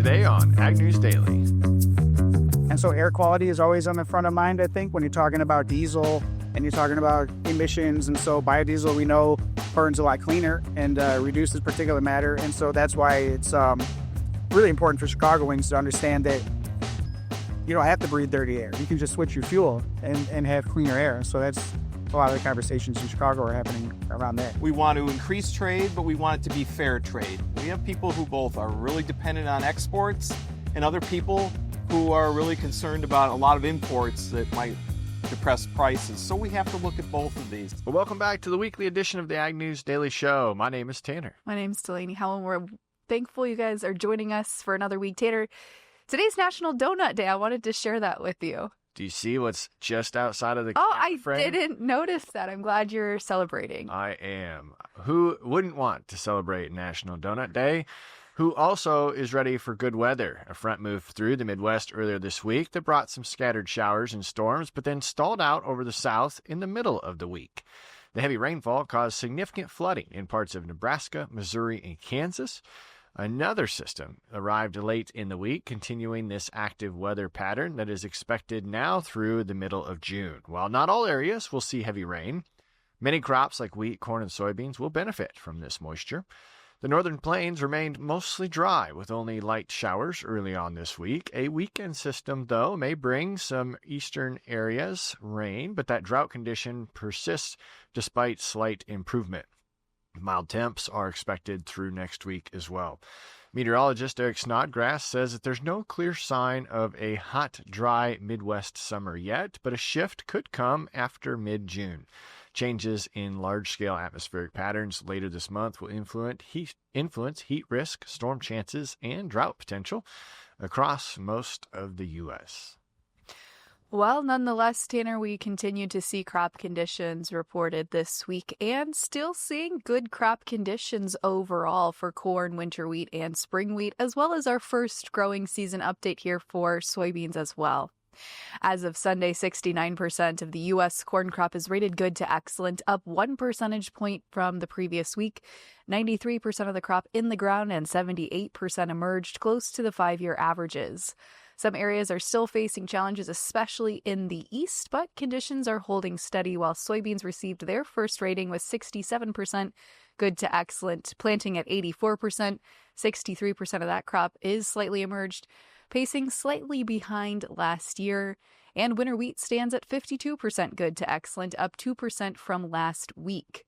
today on Ag News Daily. And so air quality is always on the front of mind, I think, when you're talking about diesel and you're talking about emissions. And so biodiesel, we know, burns a lot cleaner and reduces particulate matter. And so that's why it's really important for Chicagoans to understand that you don't have to breathe dirty air. You can just switch your fuel and have cleaner air. So that's a lot of the conversations in Chicago are happening around that. We want to increase trade, but we want it to be fair trade. We have people who both are really dependent on exports and other people who are really concerned about a lot of imports that might depress prices. So we have to look at both of these. Well, welcome back to the weekly edition of the Ag News Daily Show. My name is Tanner. My name's Delaney Howell. We're thankful you guys are joining us for another week. Tanner, today's National Donut Day. I wanted to share that with you. Do you see what's just outside of the frame? I didn't notice that. I'm glad you're celebrating. I am. Who wouldn't want to celebrate National Donut Day? Who also is ready for good weather. A front moved through the Midwest earlier this week that brought some scattered showers and storms, but then stalled out over the south in the middle of the week. The heavy rainfall caused significant flooding in parts of Nebraska, Missouri, and Kansas. Another system arrived late in the week, continuing this active weather pattern that is expected now through the middle of June. While not all areas will see heavy rain, many crops like wheat, corn, and soybeans will benefit from this moisture. The northern plains remained mostly dry with only light showers early on this week. A weekend system, though, may bring some eastern areas rain, but that drought condition persists despite slight improvement. Mild temps are expected through next week as well. Meteorologist Eric Snodgrass says that there's no clear sign of a hot, dry Midwest summer yet, but a shift could come after mid-June. Changes in large-scale atmospheric patterns later this month will influence heat risk, storm chances, and drought potential across most of the U.S. Well, nonetheless, Tanner, we continue to see crop conditions reported this week and still seeing good crop conditions overall for corn, winter wheat, and spring wheat, as well as our first growing season update here for soybeans as well. As of Sunday, 69% of the U.S. corn crop is rated good to excellent, up 1 percentage point from the previous week. 93% of the crop in the ground and 78% emerged close to the 5-year averages. Some areas are still facing challenges, especially in the east, but conditions are holding steady while soybeans received their first rating with 67% good to excellent, planting at 84%. 63% of that crop is slightly emerged, pacing slightly behind last year. And winter wheat stands at 52% good to excellent, up 2% from last week.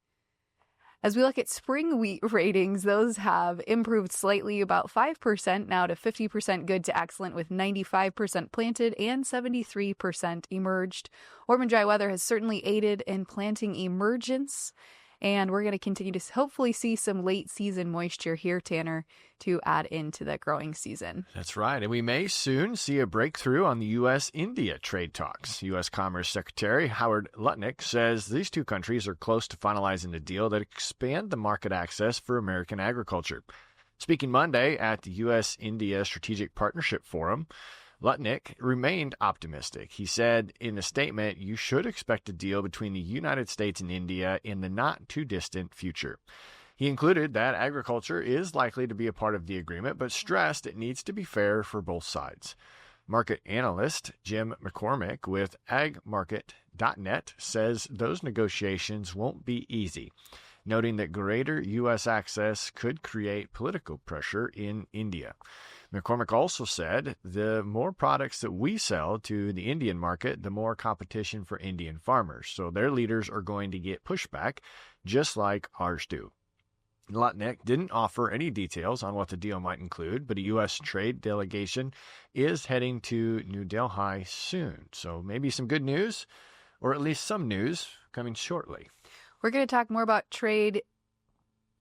As we look at spring wheat ratings, those have improved slightly, about 5% now to 50% good to excellent, with 95% planted and 73% emerged. Warm and dry weather has certainly aided in planting emergence, and we're going to continue to hopefully see some late season moisture here, Tanner, to add into the growing season. That's right. And we may soon see a breakthrough on the U.S.-India trade talks. U.S. Commerce Secretary Howard Lutnick says these two countries are close to finalizing a deal that expand the market access for American agriculture. Speaking Monday at the U.S.-India Strategic Partnership Forum, Lutnick remained optimistic. He said in a statement, "You should expect a deal between the United States and India in the not-too-distant future." He included that agriculture is likely to be a part of the agreement, but stressed it needs to be fair for both sides. Market analyst Jim McCormick with agmarket.net says those negotiations won't be easy, noting that greater U.S. access could create political pressure in India. McCormick also said the more products that we sell to the Indian market, the more competition for Indian farmers. So their leaders are going to get pushback, just like ours do. Lutnick didn't offer any details on what the deal might include, but a U.S. trade delegation is heading to New Delhi soon. So maybe some good news, or at least some news, coming shortly. We're going to talk more about trade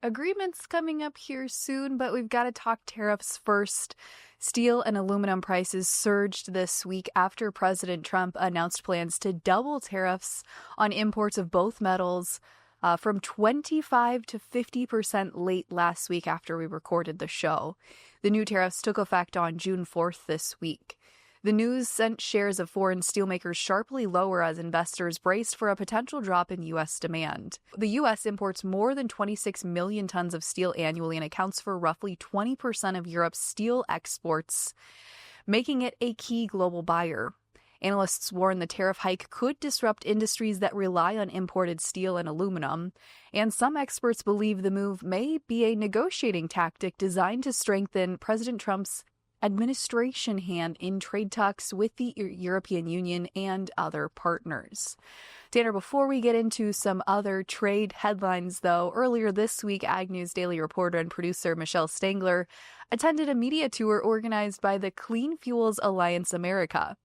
agreements coming up here soon, but we've got to talk tariffs first. Steel and aluminum prices surged this week after President Trump announced plans to double tariffs on imports of both metals from 25 to 50% late last week after we recorded the show. The new tariffs took effect on June 4th this week. The news sent shares of foreign steelmakers sharply lower as investors braced for a potential drop in U.S. demand. The U.S. imports more than 26 million tons of steel annually and accounts for roughly 20% of Europe's steel exports, making it a key global buyer. Analysts warn the tariff hike could disrupt industries that rely on imported steel and aluminum, and some experts believe the move may be a negotiating tactic designed to strengthen President Trump's administration hand in trade talks with the European Union and other partners. Tanner, before we get into some other trade headlines, though, earlier this week, Ag News Daily reporter and producer Michelle Stangler attended a media tour organized by the Clean Fuels Alliance America.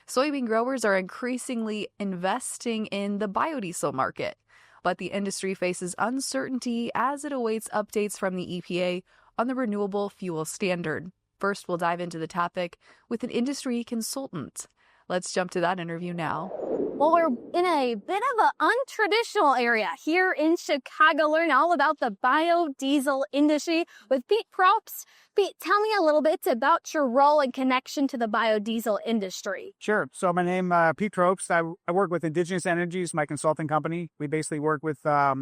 Soybean growers are increasingly investing in the biodiesel market, but the industry faces uncertainty as it awaits updates from the EPA on the Renewable Fuel Standard. First, we'll dive into the topic with an industry consultant. Let's jump to that interview now. Well, we're in a bit of an untraditional area here in Chicago, learning all about the biodiesel industry with Pete Probst. Pete, tell me a little bit about your role and connection to the biodiesel industry. Sure. So my name is Pete Probst. I work with Indigenous Energy, is my consulting company. We basically work with a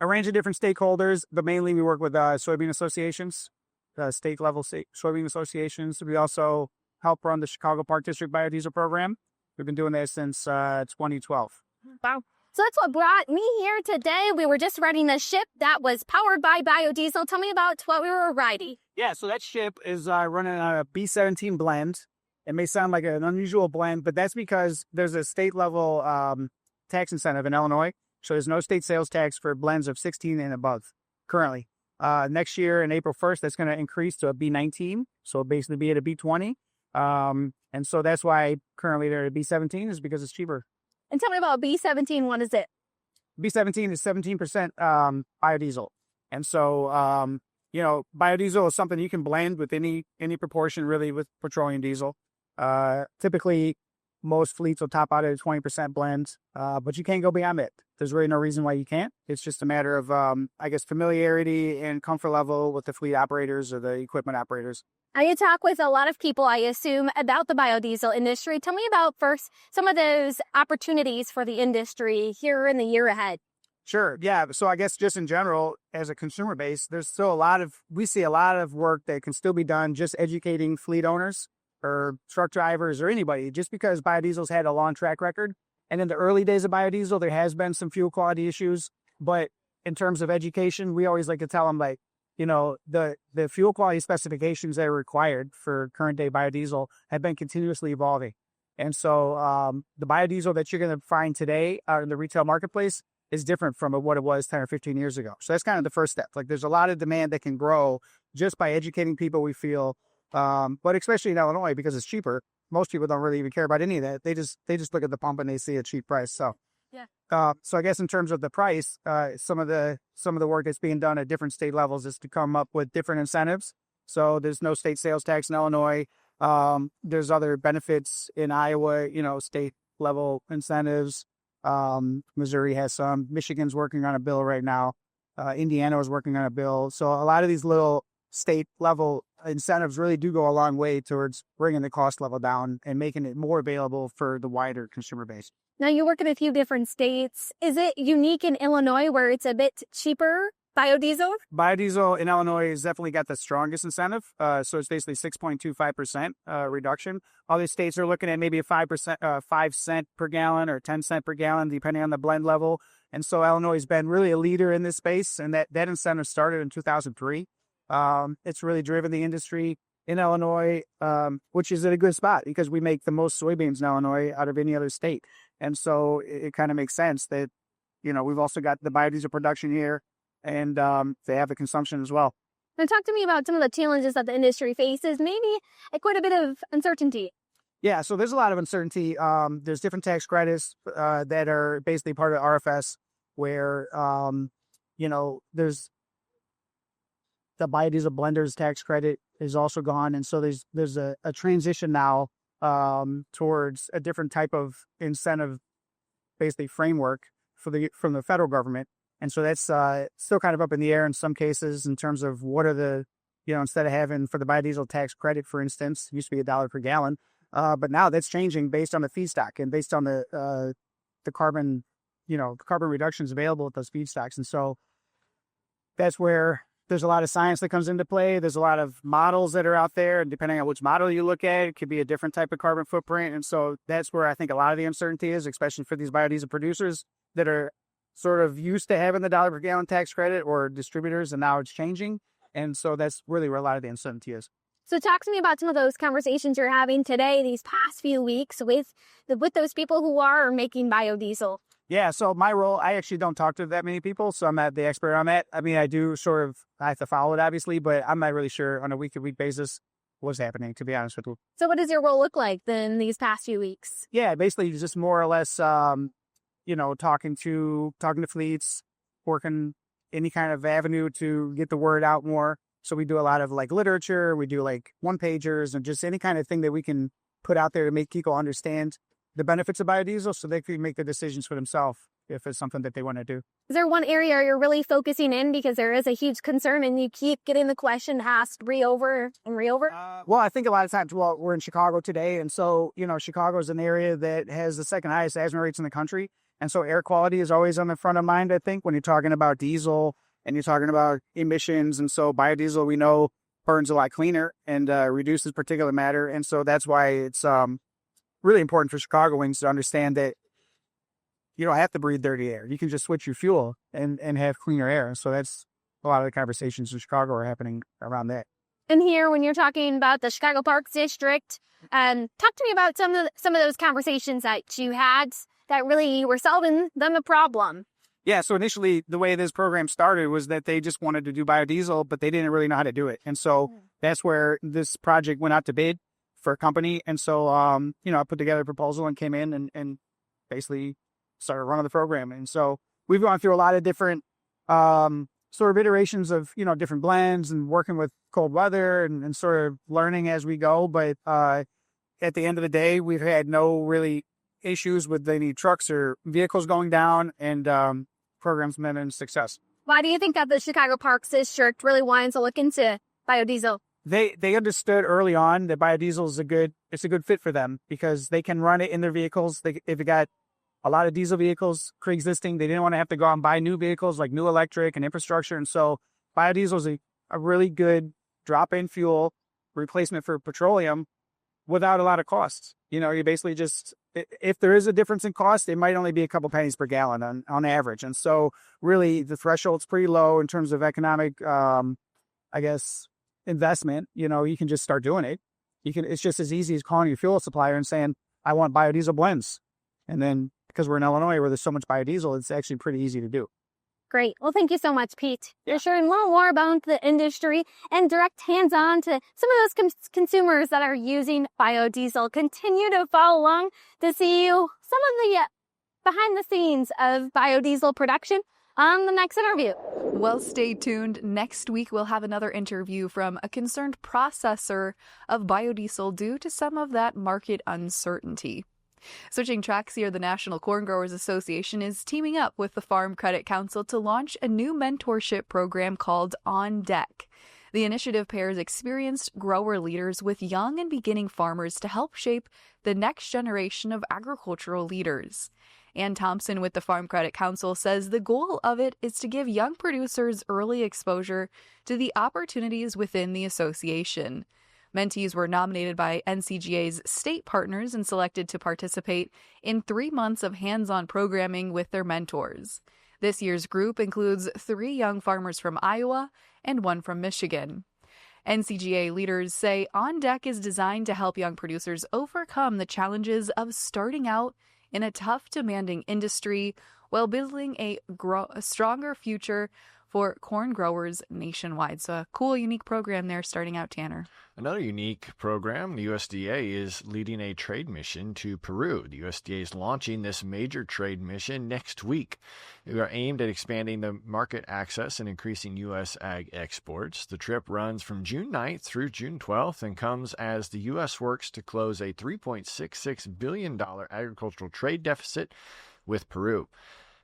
range of different stakeholders, but mainly we work with soybean associations, state-level soybean associations. We also help run the Chicago Park District Biodiesel Program. We've been doing that since 2012. Wow. So that's what brought me here today. We were just riding a ship that was powered by biodiesel. Tell me about what we were riding. Yeah, so that ship is running on a B17 blend. It may sound like an unusual blend, but that's because there's a state-level tax incentive in Illinois. So there's no state sales tax for blends of 16 and above currently. Next year, in April 1st, that's going to increase to a B19. So it'll basically be at a B20. And so that's why currently they're at B17 is because it's cheaper. And tell me about B17. What is it? B17 is 17% biodiesel. And so, biodiesel is something you can blend with any proportion really with petroleum diesel. Typically, most fleets will top out at a 20% blend, but you can't go beyond it. There's really no reason why you can't. It's just a matter of, familiarity and comfort level with the fleet operators or the equipment operators. Now, you talk with a lot of people, I assume, about the biodiesel industry. Tell me about first some of those opportunities for the industry here in the year ahead. Sure. Yeah. So I guess just in general, as a consumer base, there's still we see a lot of work that can still be done just educating fleet owners or truck drivers or anybody, just because biodiesel's had a long track record. And in the early days of biodiesel, there has been some fuel quality issues. But in terms of education, we always like to tell them, the fuel quality specifications that are required for current day biodiesel have been continuously evolving. And so the biodiesel that you're going to find today out in the retail marketplace is different from what it was 10 or 15 years ago. So that's kind of the first step. There's a lot of demand that can grow just by educating people, we feel, but especially in Illinois because it's cheaper. Most people don't really even care about any of that. They just look at the pump and they see a cheap price. So yeah. So I guess in terms of the price, some of the work that's being done at different state levels is to come up with different incentives. So there's no state sales tax in Illinois. There's other benefits in Iowa, state level incentives. Missouri has some. Michigan's working on a bill right now. Indiana is working on a bill. So a lot of these little state level incentives really do go a long way towards bringing the cost level down and making it more available for the wider consumer base. Now, you work in a few different states. Is it unique in Illinois where it's a bit cheaper, biodiesel? Biodiesel in Illinois has definitely got the strongest incentive. So it's basically 6.25% reduction. Other states are looking at maybe a 5 cent per gallon or 10 cent per gallon, depending on the blend level. And so Illinois has been really a leader in this space. And that incentive started in 2003. It's really driven the industry in Illinois, which is at a good spot because we make the most soybeans in Illinois out of any other state. And so it kind of makes sense that, we've also got the biodiesel production here and they have the consumption as well. Now, talk to me about some of the challenges that the industry faces, maybe quite a bit of uncertainty. Yeah, so there's a lot of uncertainty. There's different tax credits that are basically part of RFS where, there's the biodiesel blenders tax credit is also gone. And so there's a transition now towards a different type of incentive, basically framework from the federal government. And so that's still kind of up in the air in some cases in terms of what are the, instead of having for the biodiesel tax credit, for instance, it used to be $1 per gallon. But now that's changing based on the feedstock and based on the carbon, carbon reductions available with those feedstocks. And so that's where there's a lot of science that comes into play. There's a lot of models that are out there, and depending on which model you look at, it could be a different type of carbon footprint. And so that's where I think a lot of the uncertainty is, especially for these biodiesel producers that are sort of used to having the dollar per gallon tax credit, or distributors, and now it's changing. And so that's really where a lot of the uncertainty is. So talk to me about some of those conversations you're having today, these past few weeks with those people who are making biodiesel. Yeah, so my role, I actually don't talk to that many people, so I'm not the expert on that. I mean, I have to follow it, obviously, but I'm not really sure on a week-to-week basis what's happening, to be honest with you. So what does your role look like then these past few weeks? Yeah, basically just more or less, talking to fleets, working any kind of avenue to get the word out more. So we do a lot of like literature, we do like one-pagers, and just any kind of thing that we can put out there to make people understand the benefits of biodiesel so they can make the decisions for themselves if it's something that they want to do. Is there one area you're really focusing in because there is a huge concern and you keep getting the question asked re-over and re-over? Well, I think a lot of times, we're in Chicago today. And so, Chicago is an area that has the second highest asthma rates in the country. And so air quality is always on the front of mind, I think, when you're talking about diesel and you're talking about emissions. And so biodiesel, we know, burns a lot cleaner and reduces particulate matter. And so that's why it's really important for Chicagoans to understand that you don't have to breathe dirty air. You can just switch your fuel and have cleaner air. So that's a lot of the conversations in Chicago are happening around that. And here, when you're talking about the Chicago Parks District, talk to me about some of those conversations that you had that really were solving them a problem. Yeah, so initially the way this program started was that they just wanted to do biodiesel, but they didn't really know how to do it. And so that's where this project went out to bid for a company. And so, I put together a proposal and came in and basically started running the program. And so we've gone through a lot of different sort of iterations of, different blends and working with cold weather and sort of learning as we go. But at the end of the day, we've had no really issues with any trucks or vehicles going down, and programs been a success. Why do you think that the Chicago Parks District really wanted to look into biodiesel? They understood early on that biodiesel is a good fit for them because they can run it in their vehicles. If they got a lot of diesel vehicles pre-existing, they didn't want to have to go out and buy new vehicles like new electric and infrastructure. And so biodiesel is a really good drop-in fuel replacement for petroleum without a lot of costs. You basically just, if there is a difference in cost, it might only be a couple pennies per gallon on average. And so really the threshold's pretty low in terms of economic, investment. You can just start doing it. It's just as easy as calling your fuel supplier and saying, I want biodiesel blends. And then because we're in Illinois where there's so much biodiesel, it's actually pretty easy to do. Great. Well, thank you so much, Pete. You're sharing a little more about the industry and direct hands-on to some of those consumers that are using biodiesel. Continue to follow along to see some of the behind the scenes of biodiesel production on the next interview. Well, stay tuned. Next week, we'll have another interview from a concerned processor of biodiesel due to some of that market uncertainty. Switching tracks here, the National Corn Growers Association is teaming up with the Farm Credit Council to launch a new mentorship program called On Deck. The initiative pairs experienced grower leaders with young and beginning farmers to help shape the next generation of agricultural leaders. Ann Thompson with the Farm Credit Council says the goal of it is to give young producers early exposure to the opportunities within the association. Mentees were nominated by NCGA's state partners and selected to participate in 3 months of hands-on programming with their mentors. This year's group includes 3 young farmers from Iowa and 1 from Michigan. NCGA leaders say On Deck is designed to help young producers overcome the challenges of starting out in a tough, demanding industry while building a stronger future for corn growers nationwide. So a cool, unique program there starting out, Tanner. Another unique program, the USDA is leading a trade mission to Peru. The USDA is launching this major trade mission next week. We are aimed at expanding the market access and increasing U.S. ag exports. The trip runs from June 9th through June 12th and comes as the U.S. works to close a $3.66 billion agricultural trade deficit with Peru.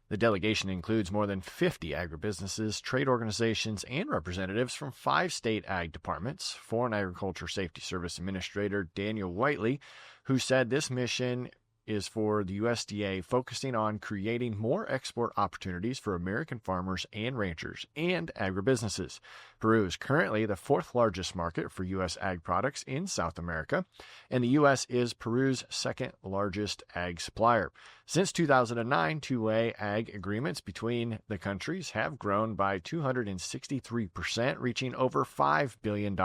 The delegation includes more than 50 agribusinesses, trade organizations, and representatives from 5 state ag departments. Foreign Agriculture Safety Service Administrator Daniel Whiteley, who said this mission is for the USDA, focusing on creating more export opportunities for American farmers and ranchers and agribusinesses. Peru is currently the 4th largest market for U.S. ag products in South America, and the U.S. is Peru's 2nd largest ag supplier. Since 2009, two-way ag agreements between the countries have grown by 263%, reaching over $5 billion.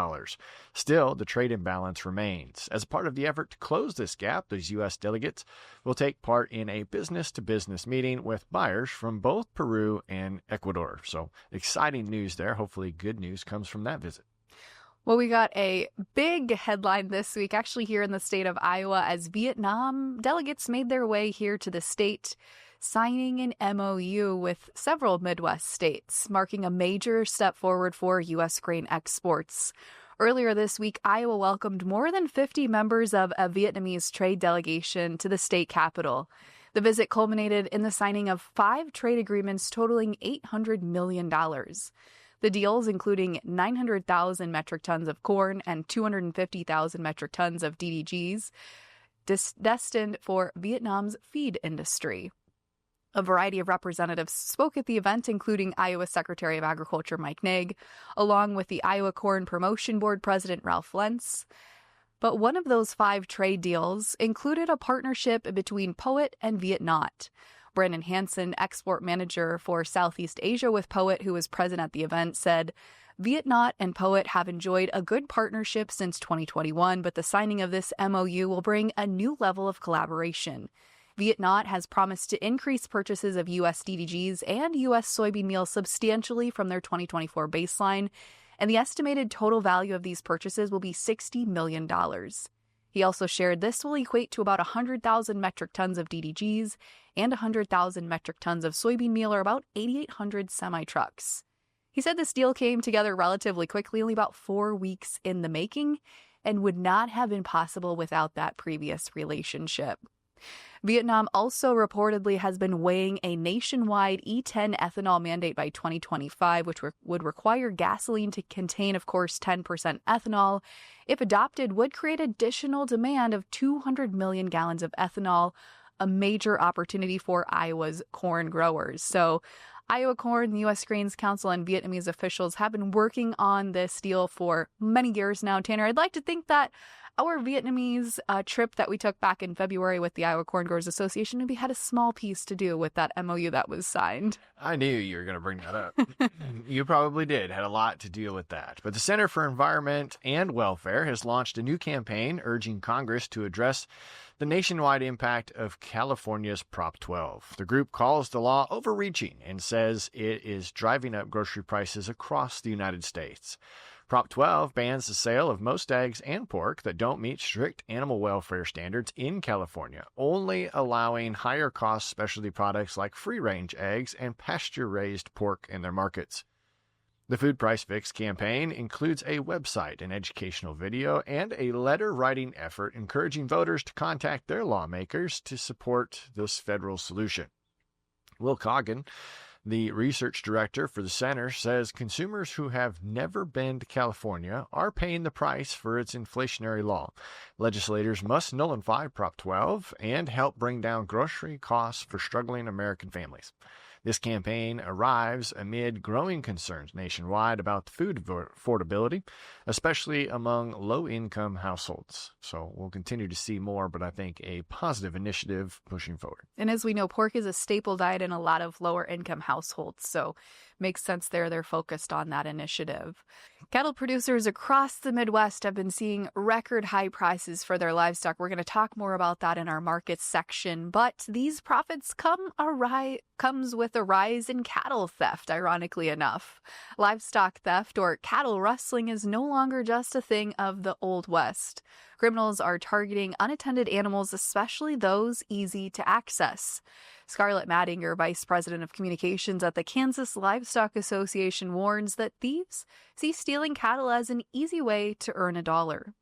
Still, the trade imbalance remains. As a part of the effort to close this gap, those U.S. delegates will take part in a business-to-business meeting with buyers from both Peru and Ecuador. So, exciting news there. Hopefully, good news comes from that visit. Well, we got a big headline this week, actually here in the state of Iowa, as Vietnam delegates made their way here to the state, signing an MOU with several Midwest states, marking a major step forward for U.S. grain exports. Earlier this week, Iowa welcomed more than 50 members of a Vietnamese trade delegation to the state capital. The visit culminated in the signing of 5 trade agreements totaling $800 million. The deals, including 900,000 metric tons of corn and 250,000 metric tons of DDGs, destined for Vietnam's feed industry. A variety of representatives spoke at the event, including Iowa Secretary of Agriculture Mike Naig, along with the Iowa Corn Promotion Board President Ralph Lentz. But one of those 5 trade deals included a partnership between POET and Vietnam. Brandon Hansen, export manager for Southeast Asia with POET, who was present at the event, said, Vietnam and POET have enjoyed a good partnership since 2021, but the signing of this MOU will bring a new level of collaboration. Vietnam has promised to increase purchases of U.S. DDGs and U.S. soybean meal substantially from their 2024 baseline, and the estimated total value of these purchases will be $60 million. He also shared this will equate to about 100,000 metric tons of DDGs and 100,000 metric tons of soybean meal, or about 8,800 semi-trucks. He said this deal came together relatively quickly, only about 4 weeks in the making, and would not have been possible without that previous relationship. Vietnam also reportedly has been weighing a nationwide E10 ethanol mandate by 2025, which would require gasoline to contain, of course, 10% ethanol. If adopted, would create additional demand of 200 million gallons of ethanol, a major opportunity for Iowa's corn growers. So Iowa Corn, the U.S. Grains Council, and Vietnamese officials have been working on this deal for many years now. Tanner, I'd like to think that our Vietnamese trip that we took back in February with the Iowa Corn Growers Association maybe had a small piece to do with that MOU that was signed. I knew you were going to bring that up. You probably did. Had a lot to deal with that. But the Center for Environment and Welfare has launched a new campaign urging Congress to address the nationwide impact of California's Prop 12. The group calls the law overreaching and says it is driving up grocery prices across the United States. Prop 12 bans the sale of most eggs and pork that don't meet strict animal welfare standards in California, only allowing higher-cost specialty products like free-range eggs and pasture-raised pork in their markets. The Food Price Fix campaign includes a website, an educational video, and a letter-writing effort encouraging voters to contact their lawmakers to support this federal solution. Will Coggin, the research director for the center, says consumers who have never been to California are paying the price for its inflationary law. Legislators must nullify Prop 12 and help bring down grocery costs for struggling American families. This campaign arrives amid growing concerns nationwide about food affordability, especially among low-income households. So we'll continue to see more, but I think a positive initiative pushing forward. And as we know, pork is a staple diet in a lot of lower-income households, so makes sense there. They're focused on that initiative. Cattle producers across the Midwest have been seeing record high prices for their livestock. We're going to talk more about that in our markets section, but these profits comes with a rise in cattle theft, ironically enough. Livestock theft, or cattle rustling, is no longer just a thing of the Old West. Criminals are targeting unattended animals, especially those easy to access. Scarlett Mattinger, Vice President of Communications at the Kansas Livestock Association, warns that thieves see stealing cattle as an easy way to earn a dollar.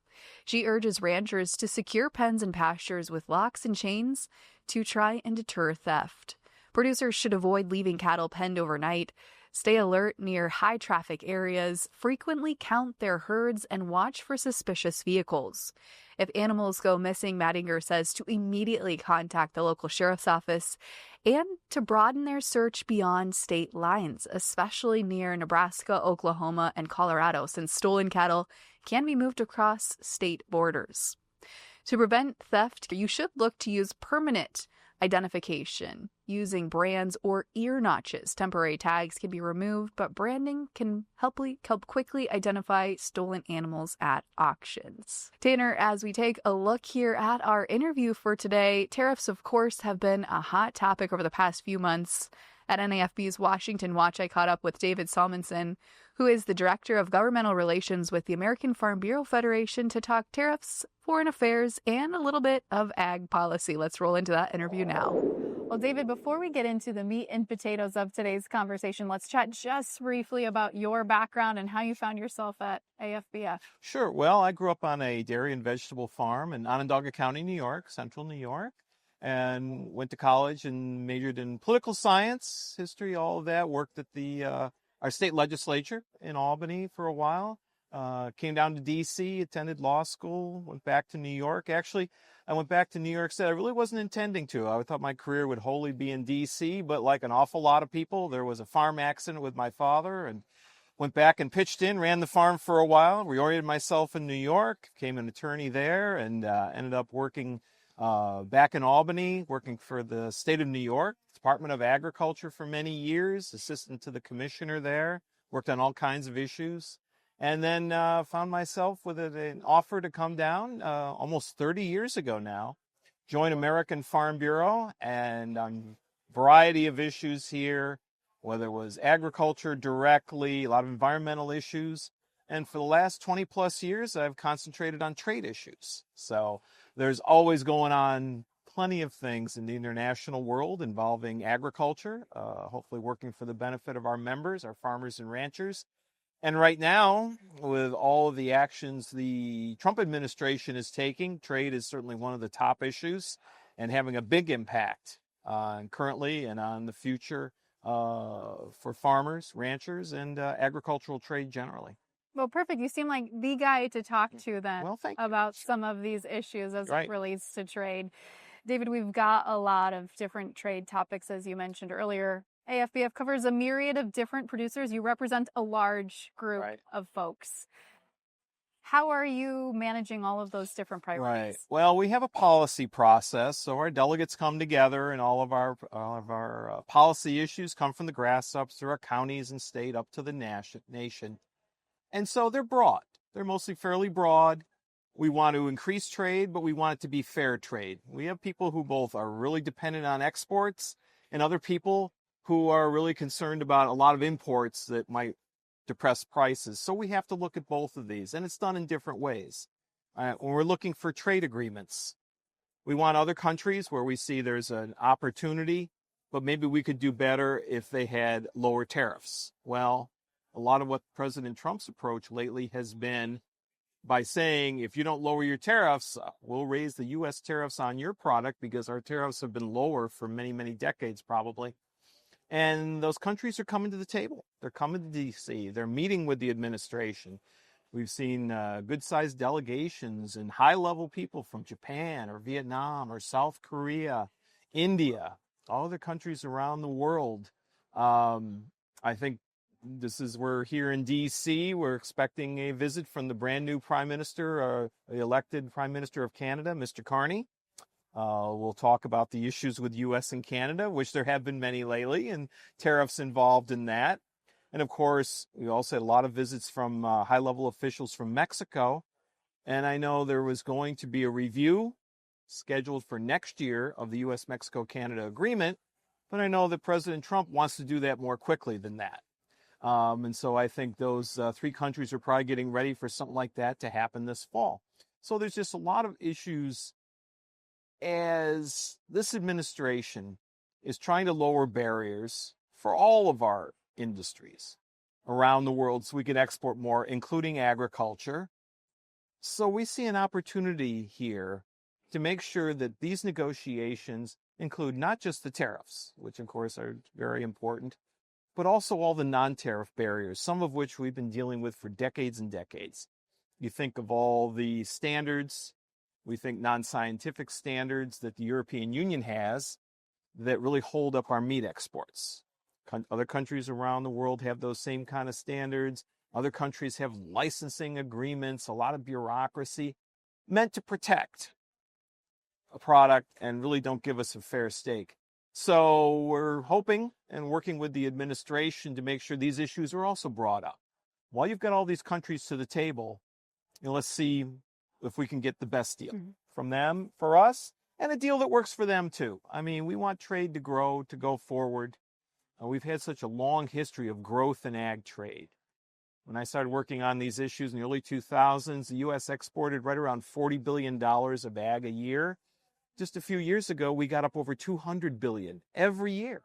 She urges ranchers to secure pens and pastures with locks and chains to try and deter theft. Producers should avoid leaving cattle penned overnight, stay alert near high-traffic areas, frequently count their herds, and watch for suspicious vehicles. If animals go missing, Mattinger says to immediately contact the local sheriff's office and to broaden their search beyond state lines, especially near Nebraska, Oklahoma, and Colorado, since stolen cattle can be moved across state borders. To prevent theft, you should look to use permanent identification using brands or ear notches. Temporary tags can be removed, but branding can help quickly identify stolen animals at auctions. Tanner, as we take a look here at our interview for today, tariffs, of course, have been a hot topic over the past few months. At NAFB's Washington Watch, I caught up with David Salmonsen, who is the Director of Governmental Relations with the American Farm Bureau Federation, to talk tariffs, foreign affairs, and a little bit of ag policy. Let's roll into that interview now. Well, David, before we get into the meat and potatoes of today's conversation, let's chat just briefly about your background and how you found yourself at AFBF. Sure. Well, I grew up on a dairy and vegetable farm in Onondaga County, New York, central New York, and went to college and majored in political science, history, all of that. Worked at our state legislature in Albany for a while. Came down to D.C., attended law school, went back to New York. Actually, I went back to New York State. I really wasn't intending to. I thought my career would wholly be in D.C., but like an awful lot of people, there was a farm accident with my father, and went back and pitched in, ran the farm for a while, reoriented myself in New York, became an attorney there, and ended up working back in Albany, working for the state of New York, Department of Agriculture for many years, assistant to the commissioner there, worked on all kinds of issues. And then found myself with an offer to come down almost 30 years ago now, join American Farm Bureau, and on a variety of issues here, whether it was agriculture directly, a lot of environmental issues. And for the last 20 plus years, I've concentrated on trade issues. So there's always going on plenty of things in the international world involving agriculture, hopefully working for the benefit of our members, our farmers and ranchers. And right now, with all of the actions the Trump administration is taking, trade is certainly one of the top issues and having a big impact currently and on the future for farmers, ranchers, and agricultural trade generally. Well, perfect. You seem like the guy to talk to then about Sure. some of these issues as Right. it relates to trade. David, we've got a lot of different trade topics, as you mentioned earlier. AFBF covers a myriad of different producers. You represent a large group Right. of folks. How are you managing all of those different priorities? Right. Well, we have a policy process, so our delegates come together, and all of our policy issues come from the grass ups through our counties and state up to the nation. And so they're broad. They're mostly fairly broad. We want to increase trade, but we want it to be fair trade. We have people who both are really dependent on exports and other people who are really concerned about a lot of imports that might depress prices. So we have to look at both of these, and it's done in different ways. When we're looking for trade agreements, we want other countries where we see there's an opportunity, but maybe we could do better if they had lower tariffs. Well, a lot of what President Trump's approach lately has been by saying, if you don't lower your tariffs, we'll raise the U.S. tariffs on your product because our tariffs have been lower for many, many decades probably. And those countries are coming to the table. They're coming to D.C. They're meeting with the administration. We've seen good-sized delegations and high-level people from Japan or Vietnam or South Korea, India, all other countries around the world. I think we're here in D.C. We're expecting a visit from the brand new Prime Minister, the elected Prime Minister of Canada, Mr. Carney. We'll talk about the issues with U.S. and Canada, which there have been many lately, and tariffs involved in that. And of course, we also had a lot of visits from high-level officials from Mexico. And I know there was going to be a review scheduled for next year of the U.S.-Mexico-Canada agreement. But I know that President Trump wants to do that more quickly than that. And so I think those three countries are probably getting ready for something like that to happen this fall. So there's just a lot of issues as this administration is trying to lower barriers for all of our industries around the world so we can export more, including agriculture. So we see an opportunity here to make sure that these negotiations include not just the tariffs, which of course are very important, but also all the non-tariff barriers, some of which we've been dealing with for decades and decades. You think of all the standards, we think non-scientific standards that the European Union has that really hold up our meat exports. Other countries around the world have those same kind of standards. Other countries have licensing agreements, a lot of bureaucracy meant to protect a product and really don't give us a fair stake. So we're hoping and working with the administration to make sure these issues are also brought up. While you've got all these countries to the table, let's see if we can get the best deal from them, for us, and a deal that works for them too. I mean, we want trade to grow, to go forward. We've had such a long history of growth in ag trade. When I started working on these issues in the early 2000s, the U.S. exported right around $40 billion of ag a year. Just a few years ago, we got up over $200 billion every year.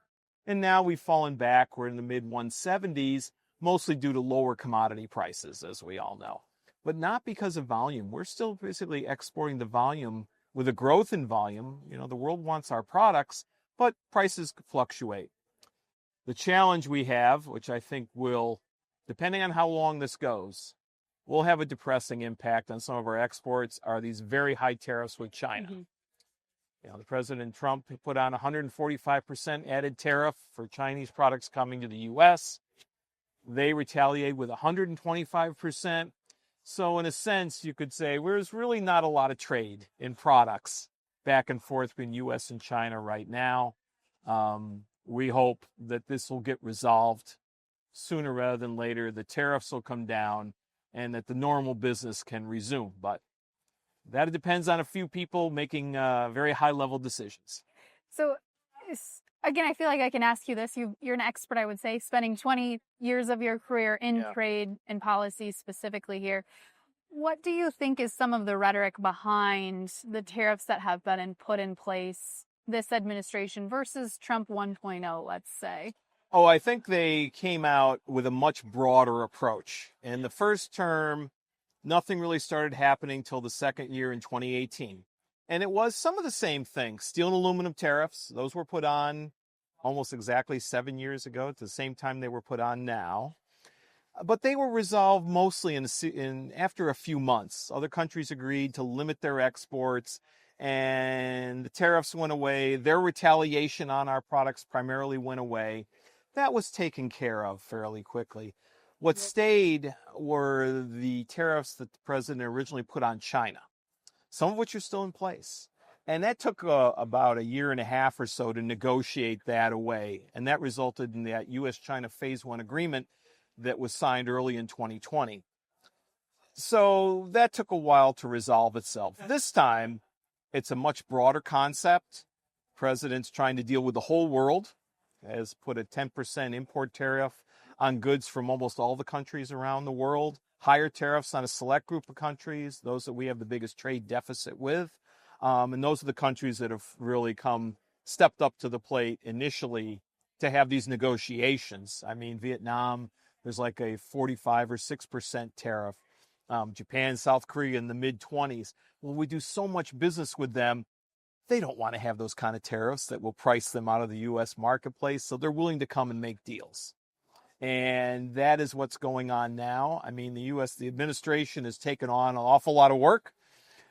And now we've fallen back. We're in the mid-170s, mostly due to lower commodity prices, as we all know. But not because of volume. We're still basically exporting the volume with a growth in volume. The world wants our products, but prices fluctuate. The challenge we have, which I think will, depending on how long this goes, will have a depressing impact on some of our exports, are these very high tariffs with China. The President Trump put on 145% added tariff for Chinese products coming to the U.S. They retaliate with 125%. So in a sense, you could say there's really not a lot of trade in products back and forth between U.S. and China right now. We hope that this will get resolved sooner rather than later. The tariffs will come down and that the normal business can resume. But that depends on a few people making very high-level decisions. So, again, I feel like I can ask you this. You're an expert, I would say, spending 20 years of your career in trade and policy specifically here. What do you think is some of the rhetoric behind the tariffs that have been put in place this administration versus Trump 1.0, let's say? Oh, I think they came out with a much broader approach. In the first term, nothing really started happening till the second year in 2018. And it was some of the same things. Steel and aluminum tariffs, those were put on almost exactly 7 years ago, at the same time they were put on now. But they were resolved mostly after a few months. Other countries agreed to limit their exports, and the tariffs went away. Their retaliation on our products primarily went away. That was taken care of fairly quickly. What stayed were the tariffs that the president originally put on China, some of which are still in place. And that took about a year and a half or so to negotiate that away. And that resulted in that U.S.-China Phase 1 agreement that was signed early in 2020. So that took a while to resolve itself. This time, it's a much broader concept. The president's trying to deal with the whole world, has put a 10% import tariff on goods from almost all the countries around the world, higher tariffs on a select group of countries, those that we have the biggest trade deficit with. And those are the countries that have really stepped up to the plate initially to have these negotiations. I mean, Vietnam, there's like a 45 or 6% tariff. Japan, South Korea in the mid-20s. Well, we do so much business with them, they don't want to have those kind of tariffs that will price them out of the U.S. marketplace, so they're willing to come and make deals. And that is what's going on now. I mean, the administration has taken on an awful lot of work.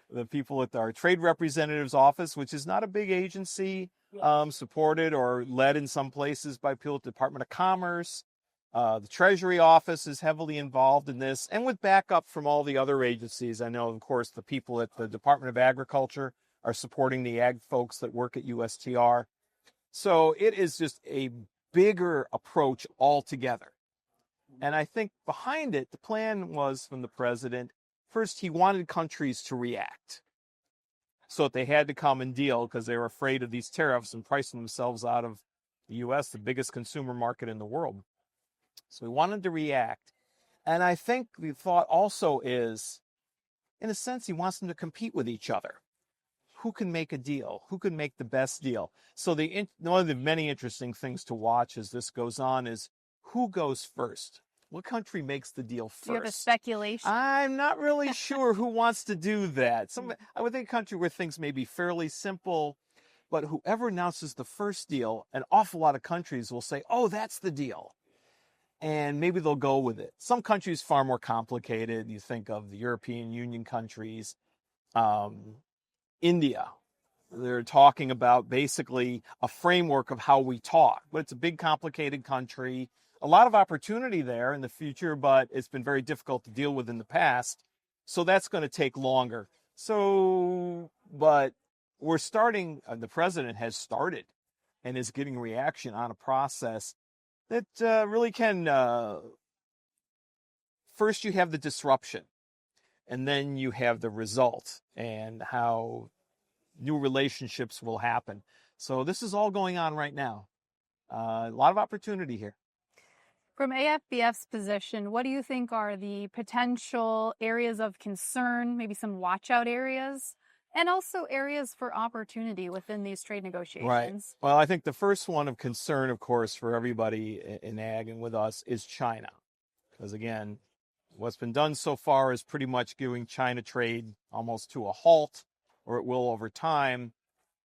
The people at our trade representative's office, which is not a big agency, supported or led in some places by people at the Department of Commerce. The Treasury Office is heavily involved in this, and with backup from all the other agencies. I know, of course, the people at the Department of Agriculture are supporting the ag folks that work at USTR. So it is just a bigger approach altogether. And I think behind it, the plan was from the president, first, he wanted countries to react. So that they had to come and deal because they were afraid of these tariffs and pricing themselves out of the U.S., the biggest consumer market in the world. So he wanted to react. And I think the thought also is, in a sense, he wants them to compete with each other. Who can make a deal? Who can make the best deal? So one of the many interesting things to watch as this goes on is who goes first? What country makes the deal first? Do you have a speculation? I'm not really sure who wants to do that. I would think a country where things may be fairly simple, But whoever announces the first deal, an awful lot of countries will say, oh, that's the deal. And maybe they'll go with it. Some countries far more complicated. You think of the European Union countries, India. They're talking about basically a framework of how we talk. But it's a big, complicated country. A lot of opportunity there in the future, but it's been very difficult to deal with in the past. So that's going to take longer. But we're starting, the president has started and is getting reaction on a process that really can, first you have the disruption, and then you have the result and how new relationships will happen. So this is all going on right now. A lot of opportunity here. From AFBF's position, what do you think are the potential areas of concern, maybe some watch out areas, and also areas for opportunity within these trade negotiations? Right. Well, I think the first one of concern, of course, for everybody in ag and with us is China. Because again, what's been done so far is pretty much giving China trade almost to a halt, or it will over time.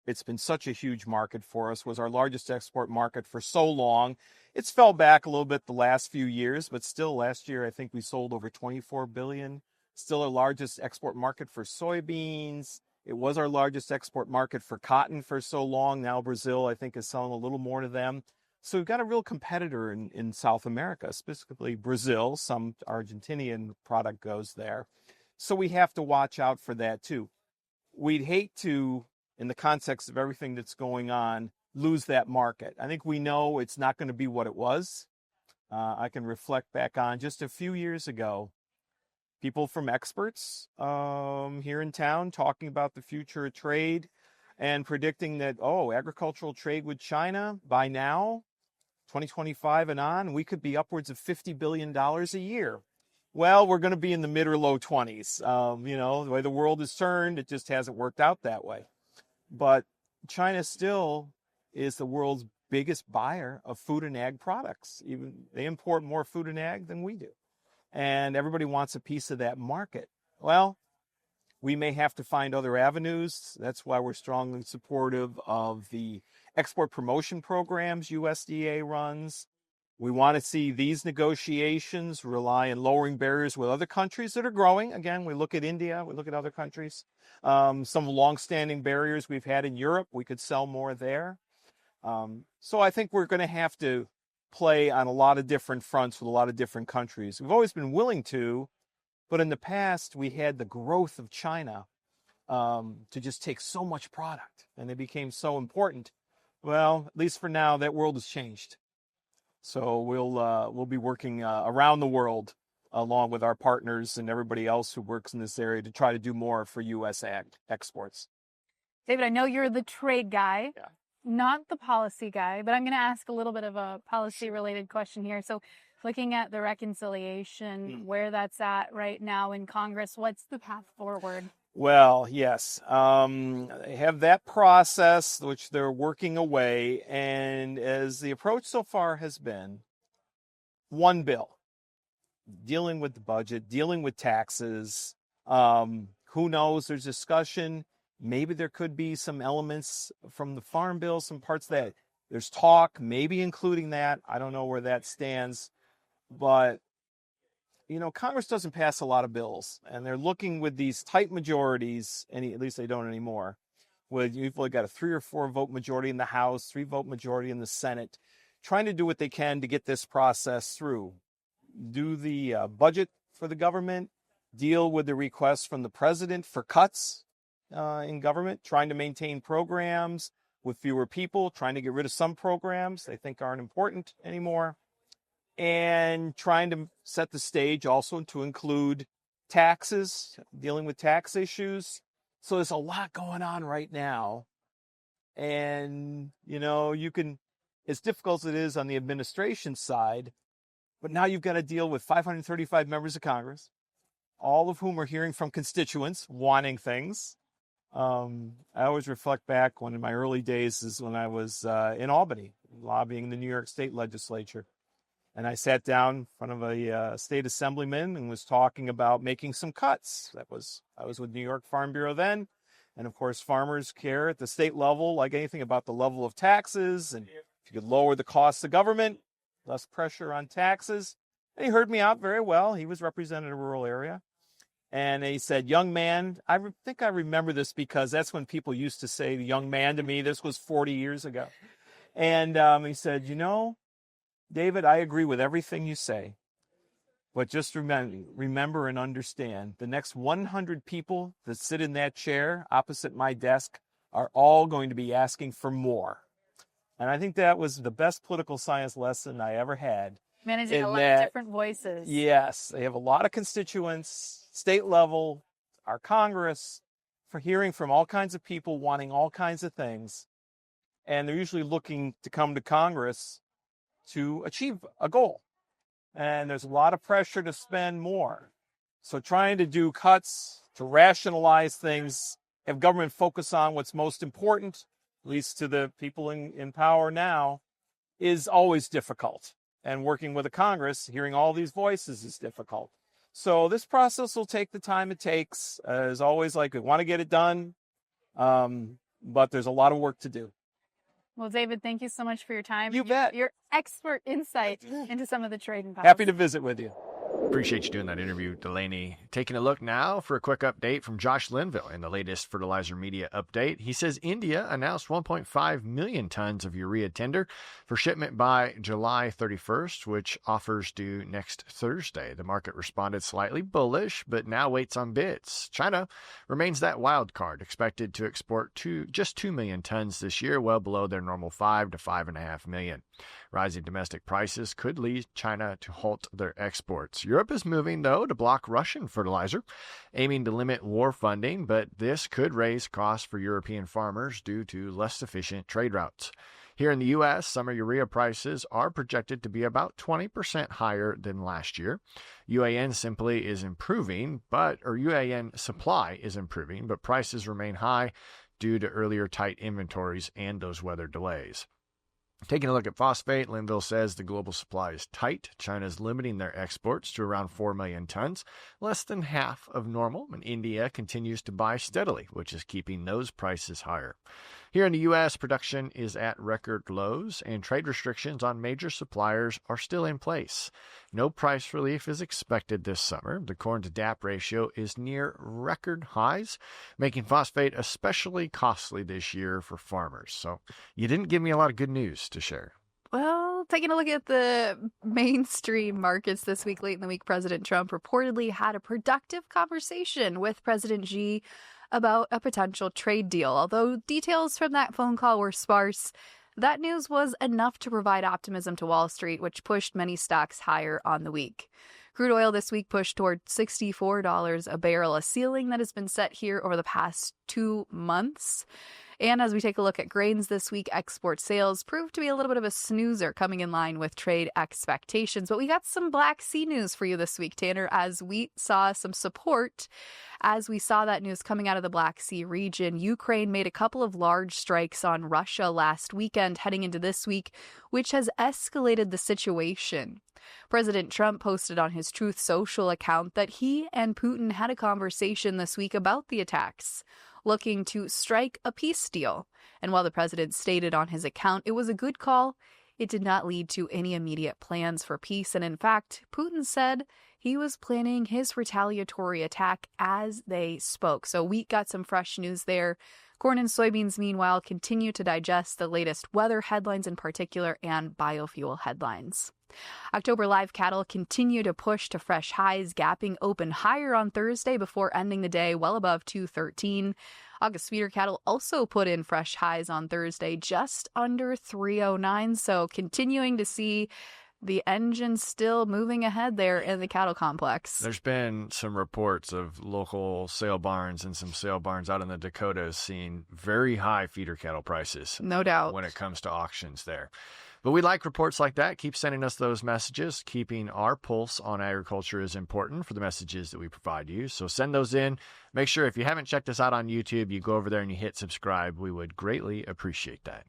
It's been such a huge market for us, was our largest export market for so long. It's fell back a little bit the last few years, but still last year I think we sold over 24 billion. Still our largest export market for soybeans. It was our largest export market for cotton for so long. Now Brazil, I think, is selling a little more to them. So we've got a real competitor in South America, specifically Brazil. Some Argentinian product goes there. So we have to watch out for that too. We'd hate to, in the context of everything that's going on, lose that market. I think we know it's not going to be what it was. I can reflect back on just a few years ago, people from experts here in town talking about the future of trade and predicting that, agricultural trade with China by now, 2025 and on, we could be upwards of $50 billion a year. Well, we're going to be in the mid or low 20s. The way the world has turned, it just hasn't worked out that way. But China still is the world's biggest buyer of food and ag products. Even they import more food and ag than we do. And everybody wants a piece of that market. Well, we may have to find other avenues. That's why we're strongly supportive of the export promotion programs USDA runs. We want to see these negotiations rely on lowering barriers with other countries that are growing. Again, we look at India, we look at other countries. Some longstanding barriers we've had in Europe, we could sell more there. So I think we're going to have to play on a lot of different fronts with a lot of different countries. We've always been willing to, but in the past we had the growth of China to just take so much product, and they became so important. Well, at least for now, that world has changed. So we'll be working around the world along with our partners and everybody else who works in this area to try to do more for U.S. ag exports. David, I know you're the trade guy, not the policy guy, but I'm going to ask a little bit of a policy-related question here. So looking at the reconciliation, where that's at right now in Congress, what's the path forward? Well, yes. They have that process, which they're working away. And as the approach so far has been, one bill, dealing with the budget, dealing with taxes. Who knows? There's discussion. Maybe there could be some elements from the Farm Bill, some parts that there's talk, maybe including that. I don't know where that stands. But Congress doesn't pass a lot of bills, and they're looking with these tight majorities, and at least they don't anymore. You've usually got a 3 or 4 vote majority in the House, 3 vote majority in the Senate, trying to do what they can to get this process through. Do the budget for the government, deal with the requests from the president for cuts in government, trying to maintain programs with fewer people, trying to get rid of some programs they think aren't important anymore, and trying to set the stage also to include taxes, dealing with tax issues. So there's a lot going on right now. And, you can, as difficult as it is on the administration side, but now you've got to deal with 535 members of Congress, all of whom are hearing from constituents wanting things. I always reflect back when in my early days is when I was in Albany, lobbying the New York State legislature. And I sat down in front of a state assemblyman and was talking about making some cuts. I was with New York Farm Bureau then, And of course, farmers care at the state level, like anything, about the level of taxes. And if you could lower the costs of government, less pressure on taxes. And he heard me out very well. He was representing a rural area. And he said, young man, think I remember this because that's when people used to say young man to me. This was 40 years ago. And he said, you know, David, I agree with everything you say. But just remember and understand, the next 100 people that sit in that chair opposite my desk are all going to be asking for more. And I think that was the best political science lesson I ever had. Managing a lot of different voices. Yes, they have a lot of constituents, state level, our Congress, for hearing from all kinds of people wanting all kinds of things. And they're usually looking to come to Congress to achieve a goal. And there's a lot of pressure to spend more. So trying to do cuts, to rationalize things, have government focus on what's most important, at least to the people in power now, is always difficult. And working with the Congress, hearing all these voices is difficult. So this process will take the time it takes. As always, like, we want to get it done, but there's a lot of work to do. Well, David, thank you so much for your time. You bet. Your expert insight into some of the trade and policy. Happy to visit with you. Appreciate you doing that interview, Delaney. Taking a look now for a quick update from Josh Linville in the latest fertilizer media update. He says India announced 1.5 million tons of urea tender for shipment by July 31st, which offers due next Thursday. The market responded slightly bullish, but now waits on bids. China remains that wild card, expected to export just 2 million tons this year, well below their normal 5 to 5.5 million. Rising domestic prices could lead China to halt their exports. Europe is moving, though, to block Russian fertilizer, aiming to limit war funding, but this could raise costs for European farmers due to less efficient trade routes. Here in the U.S., summer urea prices are projected to be about 20% higher than last year. UAN supply is improving, but prices remain high due to earlier tight inventories and those weather delays. Taking a look at phosphate, Linville says the global supply is tight. China is limiting their exports to around 4 million tons, less than half of normal, and India continues to buy steadily, which is keeping those prices higher. Here in the U.S., production is at record lows, and trade restrictions on major suppliers are still in place. No price relief is expected this summer. The corn-to-DAP ratio is near record highs, making phosphate especially costly this year for farmers. So you didn't give me a lot of good news to share. Well, taking a look at the mainstream markets this week, late in the week, President Trump reportedly had a productive conversation with President Xi about a potential trade deal. Although details from that phone call were sparse, that news was enough to provide optimism to Wall Street, which pushed many stocks higher on the week. Crude oil this week pushed toward $64 a barrel, a ceiling that has been set here over the past 2 months. And as we take a look at grains this week, export sales proved to be a little bit of a snoozer, coming in line with trade expectations. But we got some Black Sea news for you this week, Tanner, as wheat saw some support. As we saw that news coming out of the Black Sea region, Ukraine made a couple of large strikes on Russia last weekend, heading into this week, which has escalated the situation. President Trump posted on his Truth Social account that he and Putin had a conversation this week about the attacks, looking to strike a peace deal. And while the president stated on his account it was a good call, it did not lead to any immediate plans for peace. And in fact, Putin said he was planning his retaliatory attack as they spoke. So wheat got some fresh news there. Corn and soybeans, meanwhile, continue to digest the latest weather headlines in particular and biofuel headlines. October live cattle continue to push to fresh highs, gapping open higher on Thursday before ending the day well above 213. August feeder cattle also put in fresh highs on Thursday, just under 309. So continuing to see the engine still moving ahead there in the cattle complex. There's been some reports of local sale barns and some sale barns out in the Dakotas seeing very high feeder cattle prices. No doubt. When it comes to auctions there. But we like reports like that. Keep sending us those messages. Keeping our pulse on agriculture is important for the messages that we provide you. So send those in. Make sure if you haven't checked us out on YouTube, you go over there and you hit subscribe. We would greatly appreciate that.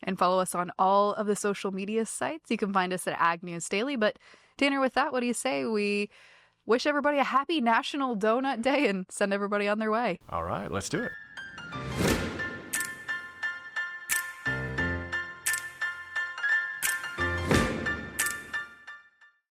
And follow us on all of the social media sites. You can find us at Ag News Daily. But Tanner, with that, what do you say we wish everybody a happy National Donut Day and send everybody on their way? All right, let's do it. Bye.